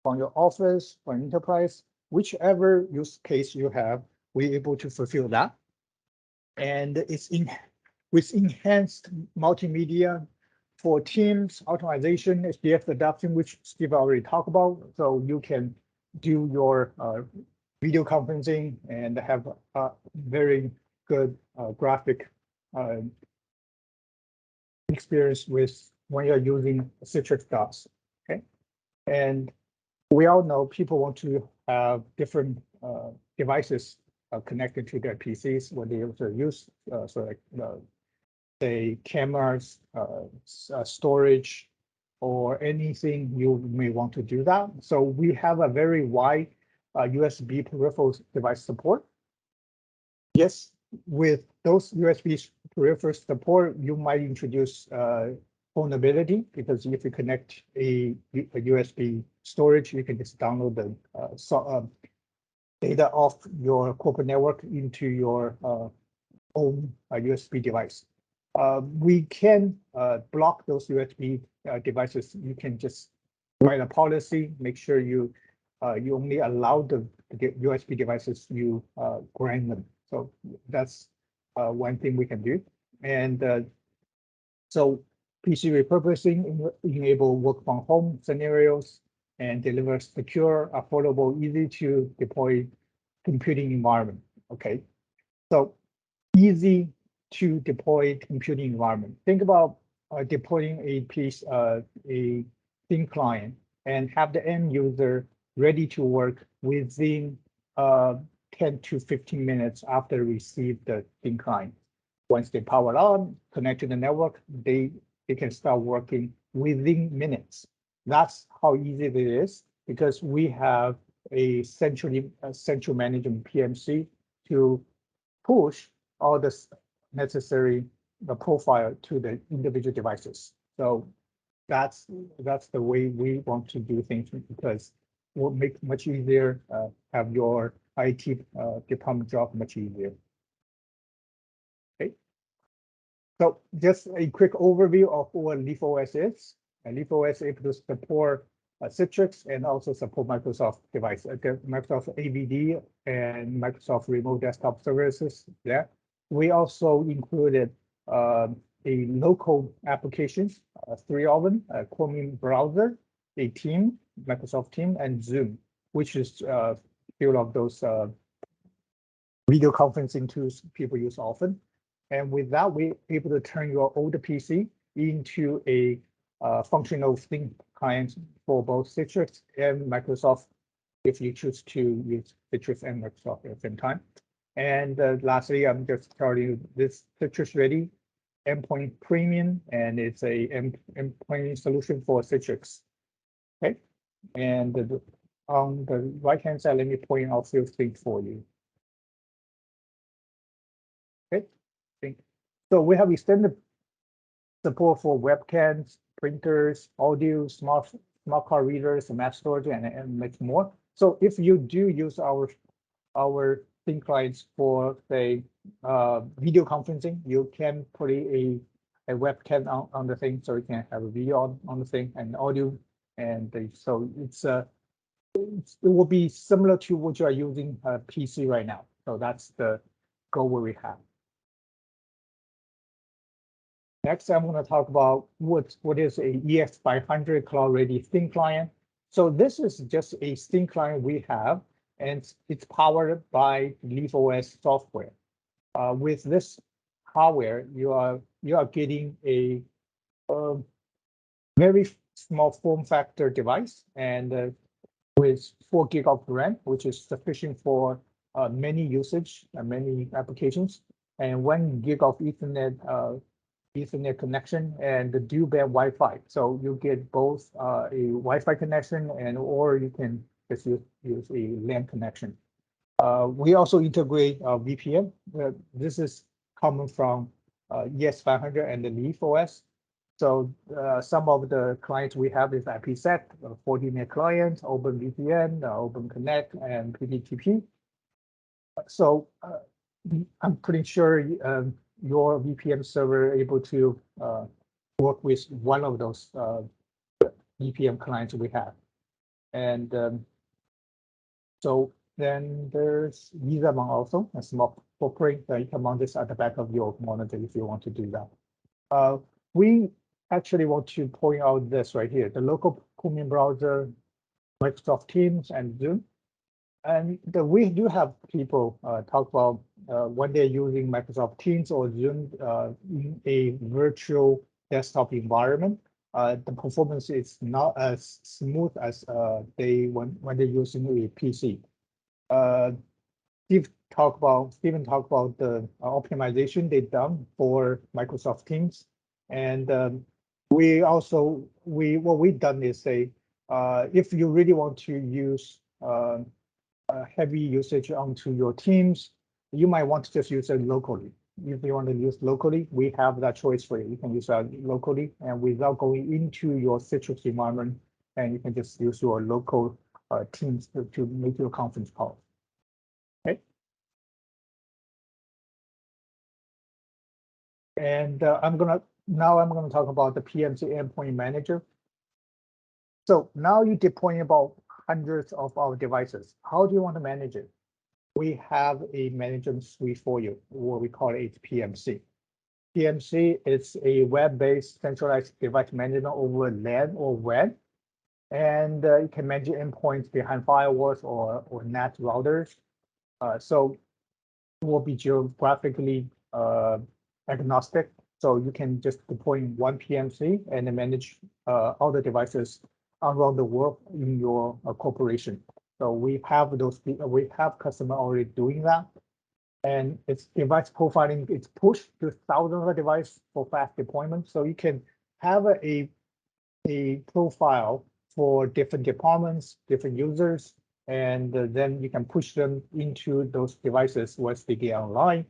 from your office, from enterprise, whichever use case you have, we're able to fulfill that. and with enhanced multimedia for Teams, automation, HDF adoption, which Steve already talked about. So you can do your video conferencing and have a very good graphic uh, experience with when you're using Citrix DOS. Okay, and we all know people want to have different devices connected to their PCs when they also use so like say cameras, storage, or anything you may want to do that. So we have a very wide USB peripheral device support. Yes, with those USB peripheral support, you might introduce vulnerability because if you connect a USB storage, you can just download the data off your corporate network into your own USB device. We can block those USB devices. You can just write a policy, make sure you only allow the USB devices you grant them. So that's one thing we can do. And so PC repurposing enable work from home scenarios and deliver secure, affordable, easy to deploy computing environment. Okay, so easy to deploy computing environment. Think about deploying a piece, a thin client, and have the end user ready to work within 10 to 15 minutes after receive the thin client. Once they power on, connect to the network, they can start working within minutes. That's how easy it is because we have a central management PMC to push all this necessary profile to the individual devices. So that's the way we want to do things because it will make much easier, have your IT department job much easier. Okay. So just a quick overview of what LeafOS is. And LeafOS is able to support Citrix and also support Microsoft device, Microsoft AVD and Microsoft Remote Desktop Services there. We also included a local applications, three of them, Chromium browser, a team, Microsoft Team, and Zoom, which is few of those video conferencing tools people use often. And with that, we're able to turn your older PC into a functional thin client for both Citrix and Microsoft if you choose to use Citrix and Microsoft at the same time. And lastly, I'm just telling you this Citrix Ready Endpoint Premium, and it's a endpoint solution for Citrix. Okay, and on the right-hand side, let me point out a few things for you. Okay, so we have extended support for webcams, printers, audio, smart card readers, map storage, and much more. So if you do use our thin clients for say video conferencing, you can put a webcam on the thing, so you can have a video on the thing and audio, and so it will be similar to what you are using a PC right now. So that's the goal we have. Next, I'm going to talk about what is a EX500 Cloud Ready thin client. So this is just a thin client we have, and it's powered by LeafOS software. With this hardware, you are getting a very small form factor device, and with 4 gig of RAM, which is sufficient for many usage and many applications, and 1 gig of Ethernet connection and the dual band Wi-Fi. So you get both a Wi-Fi connection or you can just use a LAN connection. We also integrate VPN. This is common from ES500 and the LeafOS. So some of the clients we have is IPsec, 40net client, OpenVPN, OpenConnect, and PTTP. So I'm pretty sure your VPN server able to work with one of those VPN clients we have. And so then there's Visa also, a small footprint, you can mount this at the back of your monitor if you want to do that. We actually want to point out this right here, the local Chromium browser, Microsoft Teams, and Zoom. And we do have people talk about when they're using Microsoft Teams or Zoom in a virtual desktop environment, the performance is not as smooth as they when they're using a PC. Stephen talked about the optimization they've done for Microsoft Teams, and what we've done is say if you really want to use heavy usage onto your teams, you might want to just use it locally. If you want to use locally, we have that choice for you. You can use that locally and without going into your Citrix environment, and you can just use your local teams to make your conference call. Okay. And I'm gonna talk about the Pmz Endpoint Manager. So now you're deploying about hundreds of our devices. How do you want to manage it? We have a management suite for you, what we call it Pmz. Pmz is a web-based centralized device management over LAN or WAN, and you can manage endpoints behind firewalls or NAT routers. So it will be geographically agnostic. So you can just deploy one Pmz and then manage all the devices around the world in your corporation. So we have customer already doing that. And it's device profiling, it's pushed to thousands of devices for fast deployment. So you can have a profile for different departments, different users, and then you can push them into those devices once they get online.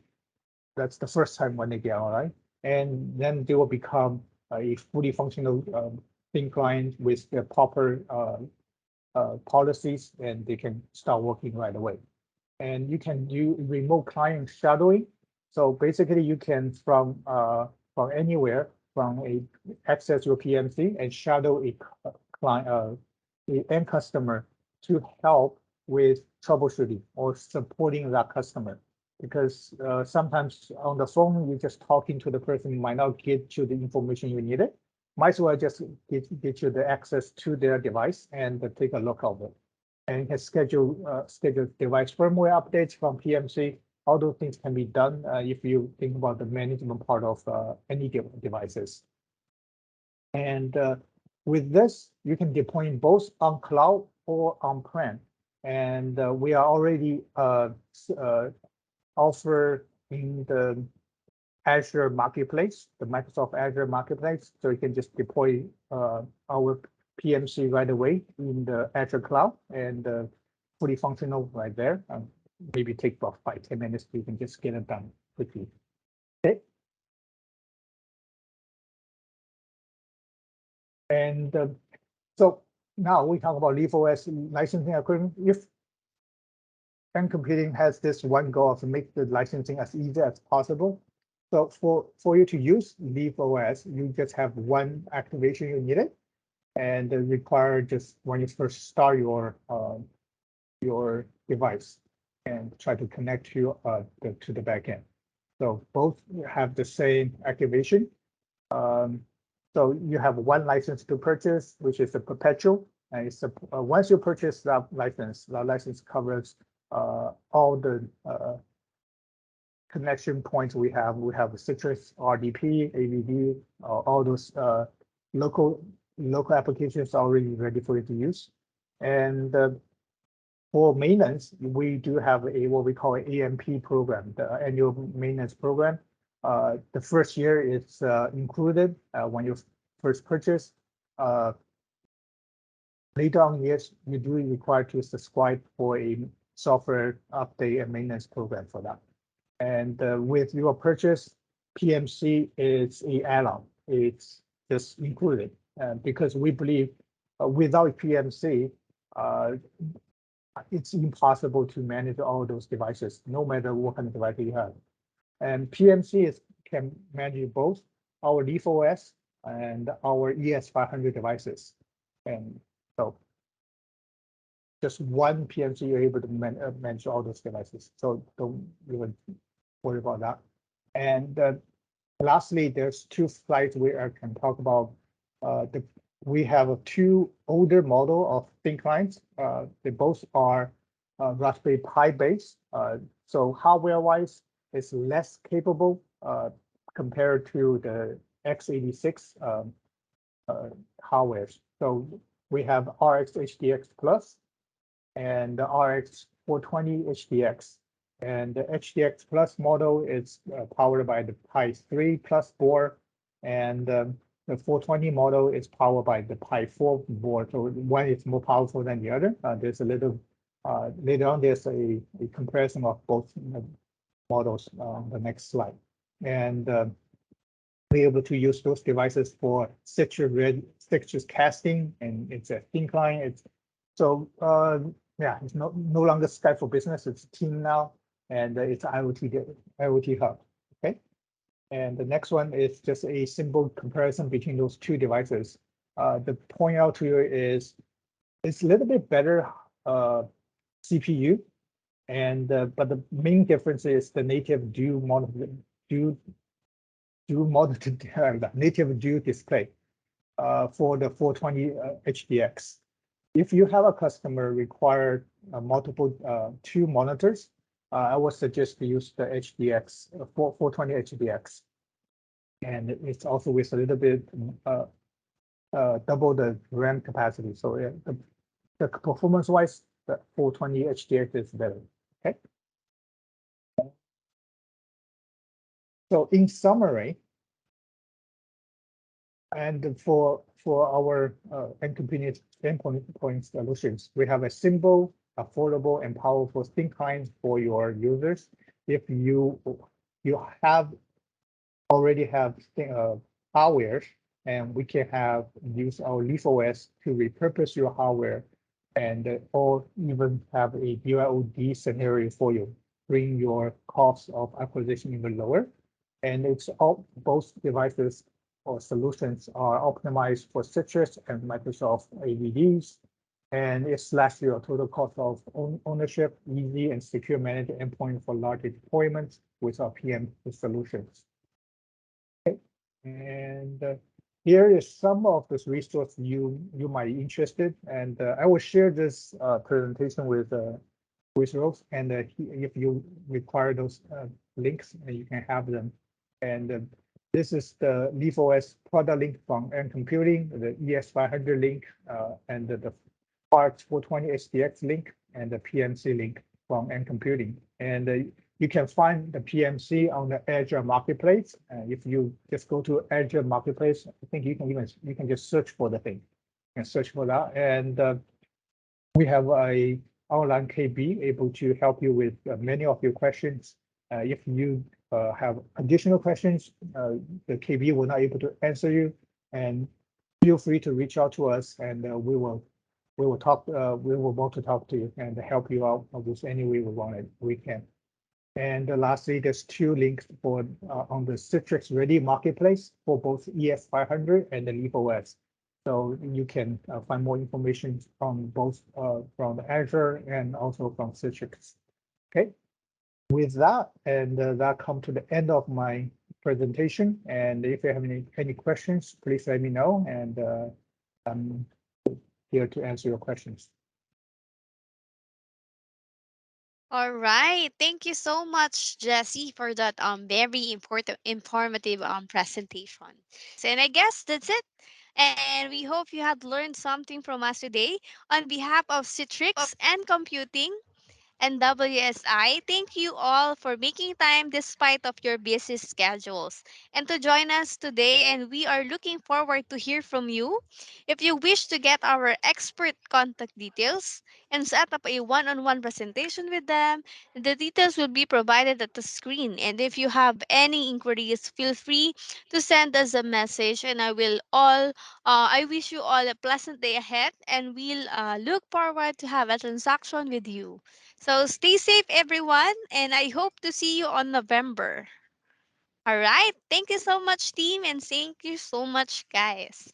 That's the first time when they get online. And then they will become a fully functional thin client with the proper policies, and they can start working right away. And you can do remote client shadowing. So basically, you can from anywhere access your Pmz and shadow a client, the end customer to help with troubleshooting or supporting that customer. Because sometimes on the phone, you're just talking to the person, you might not get you the information you needed. Might as well just get you the access to their device and take a look of it. And can schedule device firmware updates from Pmz. All those things can be done if you think about the management part of any devices. And with this, you can deploy both on cloud or on-prem. And we are already offer in the Azure Marketplace, the Microsoft Azure Marketplace. So you can just deploy our Pmz right away in the Azure cloud and fully functional right there. Maybe take about 5-10 minutes. You can just get it done quickly. Okay. And so now we talk about LeafOS licensing agreement. If NComputing has this one goal of make the licensing as easy as possible. So for you to use LeafOS, you just have one activation you need it, and require just when you first start your device and try to connect to the backend. So both have the same activation. So you have one license to purchase, which is a perpetual. And it's once you purchase that license covers all the connection points we have. We have Citrix, RDP, AVD, all those local applications already ready for you to use. And for maintenance, we do have what we call an AMP program, the annual maintenance program. The first year is included when you first purchase. Later on years, you do require to subscribe for a software update and maintenance program for that. And with your purchase, Pmz is a add-on. It's just included because we believe without Pmz, it's impossible to manage all those devices, no matter what kind of device you have. And Pmz can manage both our LeafOS and our ES500 devices. And so just one Pmz, you're able to manage all those devices. So don't even worry about that. And lastly, there's two slides where I can talk about the we have a two older model of thin clients. They both are Raspberry Pi based. So hardware-wise, it's less capable compared to the x86 hardware. So we have RX HDX Plus and the RX 420 HDX. And the HDX Plus model is powered by the Pi 3 Plus board, and the 420 model is powered by the Pi 4 board. So one is more powerful than the other. There's a little later on. There's a comparison of both models on the next slide, and be able to use those devices for Citrix casting, and it's a thin client. It's so yeah, it's no longer Skype for Business. It's Team now, and it's IoT hub. Okay, and the next one is just a simple comparison between those two devices. The point out here is it's a little bit better CPU, and but the main difference is the native dual monitor native dual display for the 420 HDX. If you have a customer require multiple two monitors, I would suggest to use the HDX 420 HDX, and it's also with a little bit double the RAM capacity. So the performance wise, the 420 HDX is better. Okay. So in summary, and for our Endpoint endpoint solutions, we have a simple, affordable, and powerful thin client for your users. If you have already have hardware, and we can have use our LeafOS to repurpose your hardware, and or even have a BYOD scenario for you, bring your cost of acquisition even lower. And it's all both devices or solutions are optimized for Citrix and Microsoft AVDs, and it slashes your total cost of ownership, easy and secure managed endpoint for larger deployments with our PM solutions. Okay. And here is some of this resource you might be interested, and I will share this presentation with Rose, and if you require those links, you can have them. And this is the LeafOS product link from Endcomputing, the ES500 link, and the Parts 420 HDX link, and the PMC link from Endcomputing. And you can find the PMC on the Azure Marketplace. If you just go to Azure Marketplace, I think you can just search for the thing. You can search for that, and we have a online KB able to help you with many of your questions. If you have additional questions, the KB will not able to answer you, and feel free to reach out to us, and we will talk. We will want to talk to you and help you out with any way we can. And lastly, there's two links for on the Citrix Ready Marketplace for both ES500 and the LeafOS. So you can find more information from both from Azure and also from Citrix. Okay, with that, and that come to the end of my presentation. And if you have any questions, please let me know, and I'm here to answer your questions. All right. Thank you so much, Jesse, for that very important informative presentation. So, and I guess that's it. And we hope you had learned something from us today. On behalf of Citrix and Computing, and WSI, thank you all for making time despite of your busy schedules and to join us today, and we are looking forward to hear from you. If you wish to get our expert contact details and set up a one-on-one presentation with them, the details will be provided at the screen. And if you have any inquiries, feel free to send us a message, and I wish you all a pleasant day ahead, and we'll look forward to have a transaction with you. So stay safe, everyone, and I hope to see you on November. All right. Thank you so much, team, and thank you so much, guys.